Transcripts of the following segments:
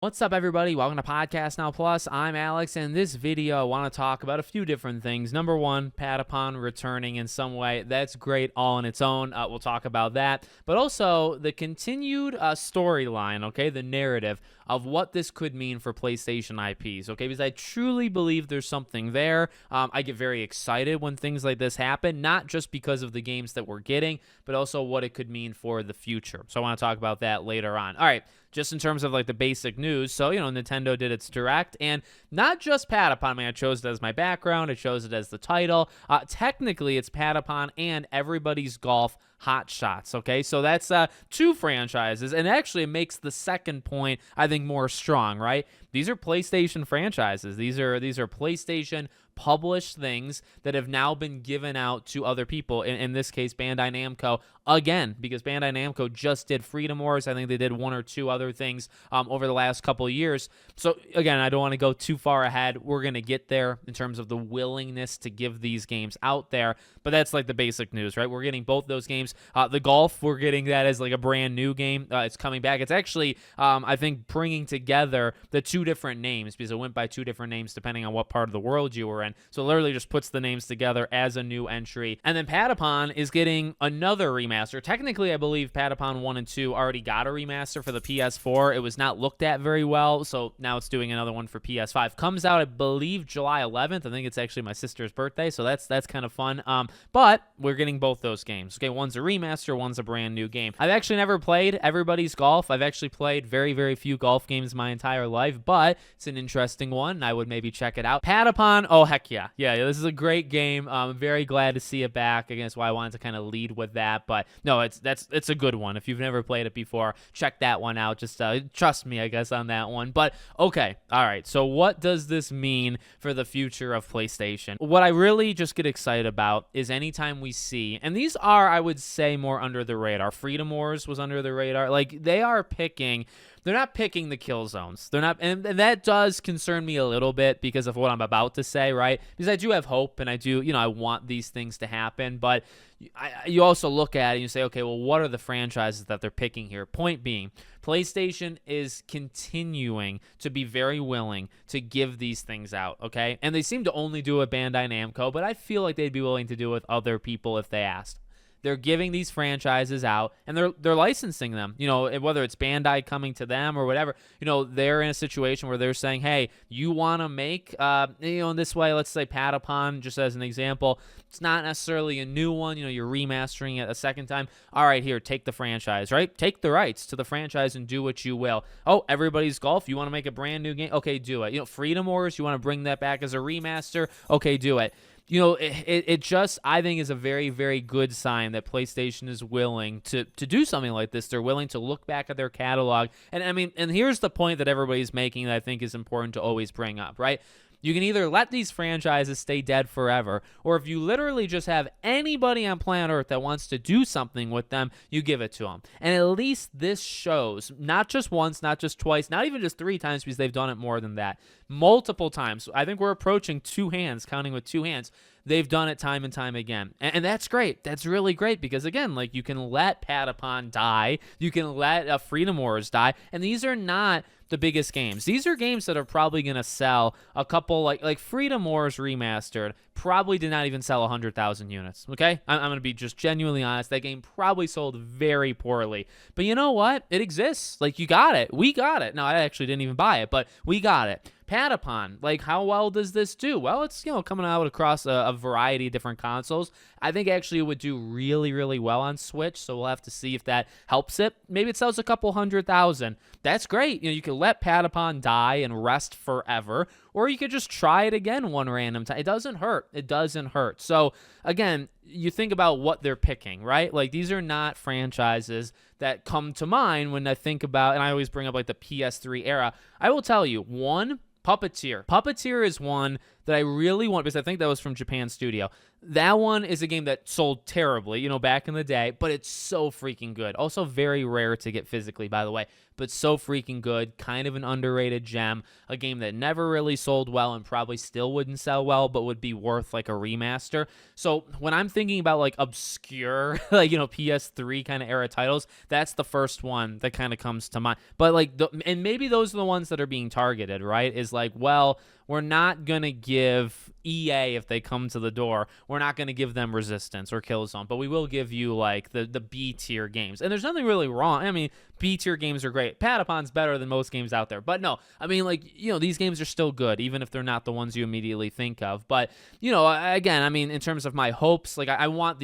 What's up, everybody? Welcome to Podcast Now Plus. I'm Alex, and in this video, I want to talk about a few different things. Number one, Patapon returning in some way. That's great all on its own. We'll talk about that. But also, the continued storyline, okay, the narrative of what this could mean for PlayStation IPs, okay, because I truly believe there's something there. I get very excited when things like this happen, not just because of the games that we're getting, but also what it could mean for the future. So I want to talk about that later on. All right. Just in terms of like the basic news, so Nintendo did its direct, and not just Patapon. I mean, I chose it as my background, I chose it as the title. Technically, it's Patapon and Everybody's Golf Hot Shots. Okay, so that's two franchises, and actually it makes the second point I think more strong. Right? These are PlayStation franchises. These are PlayStation published things that have now been given out to other people. In this case, Bandai Namco again, because Bandai Namco just did Freedom Wars. I think they did one or two other things over the last couple of years. So again, I don't want to go too far ahead. We're going to get there in terms of the willingness to give these games out there. But that's like the basic news, right? We're getting both those games. The golf, we're getting that as like a brand new game. It's coming back. It's actually, I think, bringing together the two different names, because it went by two different names depending on what part of the world you were in. So it literally just puts the names together as a new entry. And then Patapon is getting another remaster. Technically, I believe Patapon 1 and 2 already got a remaster for the PS4. It was not looked at very well, so now it's doing another one for PS5. Comes out, I believe, July 11th. I think it's actually my sister's birthday, so that's kind of fun. But we're getting both those games. Okay, one's a remaster, one's a brand new game. I've actually never played Everybody's Golf. I've actually played very, very few golf games my entire life, but it's an interesting one. I would maybe check it out. Patapon, oh, heck yeah. Yeah, this is a great game. I'm very glad to see it back. Again, that's why I wanted to kind of lead with that. But no, it's a good one. If you've never played it before, check that one out. Just trust me, I guess, on that one. But okay, all right. So what does this mean for the future of PlayStation? What I really just get excited about is anytime we see, and these are, I would say, more under the radar. Freedom Wars was under the radar. Like, they're not picking the kill zones. They're not, and that does concern me a little bit because of what I'm about to say, right? Because I do have hope, and I do, I want these things to happen, but you also look at it and you say, okay, well, what are the franchises that they're picking here? Point being, PlayStation is continuing to be very willing to give these things out, okay? And they seem to only do it Bandai Namco, but I feel like they'd be willing to do it with other people if they asked. They're giving these franchises out, and they're licensing them. Whether it's Bandai coming to them or whatever, they're in a situation where they're saying, hey, you want to make, in this way, let's say Patapon, just as an example, it's not necessarily a new one. You're remastering it a second time. All right, here, take the franchise, right? Take the rights to the franchise and do what you will. Oh, Everybody's Golf, you want to make a brand new game? Okay, do it. Freedom Wars, you want to bring that back as a remaster? Okay, do it. It just, I think, is a very, very good sign that PlayStation is willing to do something like this. They're willing to look back at their catalog. And I mean, and here's the point that everybody's making that I think is important to always bring up, right? You can either let these franchises stay dead forever, or if you literally just have anybody on planet Earth that wants to do something with them, you give it to them. And at least this shows, not just once, not just twice, not even just 3 times, because they've done it more than that, multiple times. I think we're approaching 2 hands, counting with 2 hands. They've done it time and time again. And that's great. That's really great because, again, like, you can let Patapon die. You can let Freedom Wars die. And these are not the biggest games. These are games that are probably going to sell a couple, like Freedom Wars Remastered probably did not even sell 100,000 units, okay? I'm going to be just genuinely honest. That game probably sold very poorly. But you know what? It exists. Like, you got it. We got it. No, I actually didn't even buy it, but we got it. Patapon, like, how well does this do? Well, it's, coming out across a variety of different consoles. I think actually it would do really, really well on Switch, so we'll have to see if that helps it. Maybe it sells a couple 100,000. That's great. You could let Patapon die and rest forever, or you could just try it again one random time. It doesn't hurt. It doesn't hurt. So, again, you think about what they're picking, right? Like, these are not franchises that come to mind when I think about, and I always bring up, like, the PS3 era. I will tell you, one, Puppeteer. Puppeteer is one that I really want because I think that was from Japan Studio. That one is a game that sold terribly, back in the day, but it's so freaking good. Also very rare to get physically, by the way, but so freaking good. Kind of an underrated gem. A game that never really sold well and probably still wouldn't sell well, but would be worth like a remaster. So when I'm thinking about like obscure, like, PS3 kind of era titles, that's the first one that kind of comes to mind. But like, and maybe those are the ones that are being targeted, right? Is like, well, we're not going to give EA, if they come to the door, we're not going to give them Resistance or Killzone, but we will give you like the B-tier games. And there's nothing really wrong. I mean, B-tier games are great. Patapon's better than most games out there. But no, I mean, like, these games are still good, even if they're not the ones you immediately think of. But, again, I mean, in terms of my hopes, like, I want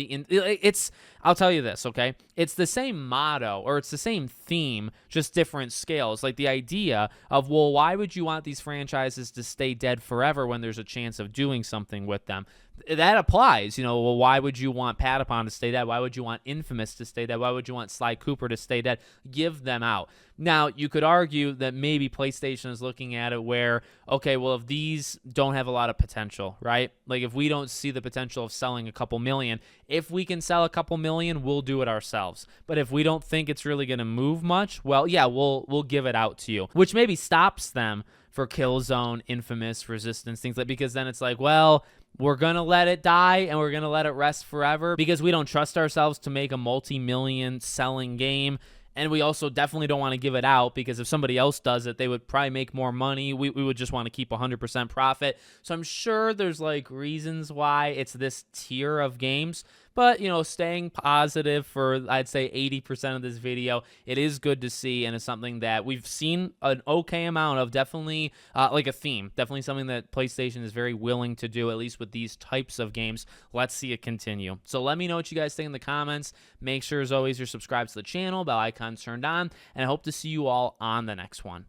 I'll tell you this, okay? It's the same motto, or it's the same theme, just different scales. Like the idea of, well, why would you want these franchises to stay dead forever when there's a chance of doing something with them? That applies, well, why would you want Patapon to stay dead? Why would you want Infamous to stay dead? Why would you want Sly Cooper to stay dead? Give them out. Now, you could argue that maybe PlayStation is looking at it where, okay, well, if these don't have a lot of potential, right? Like if we don't see the potential of selling a couple million, if we can sell a couple million, we'll do it ourselves. But if we don't think it's really going to move much, well, yeah, we'll give it out to you, which maybe stops them for Killzone, Infamous, Resistance, things like, because then it's like, well, we're going to let it die and we're going to let it rest forever because we don't trust ourselves to make a multi-million selling game. And we also definitely don't want to give it out because if somebody else does it, they would probably make more money. We would just want to keep 100% profit. So I'm sure there's like reasons why it's this tier of games. But, staying positive for, I'd say, 80% of this video, it is good to see, and it's something that we've seen an okay amount of, definitely like a theme, definitely something that PlayStation is very willing to do, at least with these types of games. Let's see it continue. So let me know what you guys think in the comments. Make sure, as always, you're subscribed to the channel, bell icon turned on, and I hope to see you all on the next one.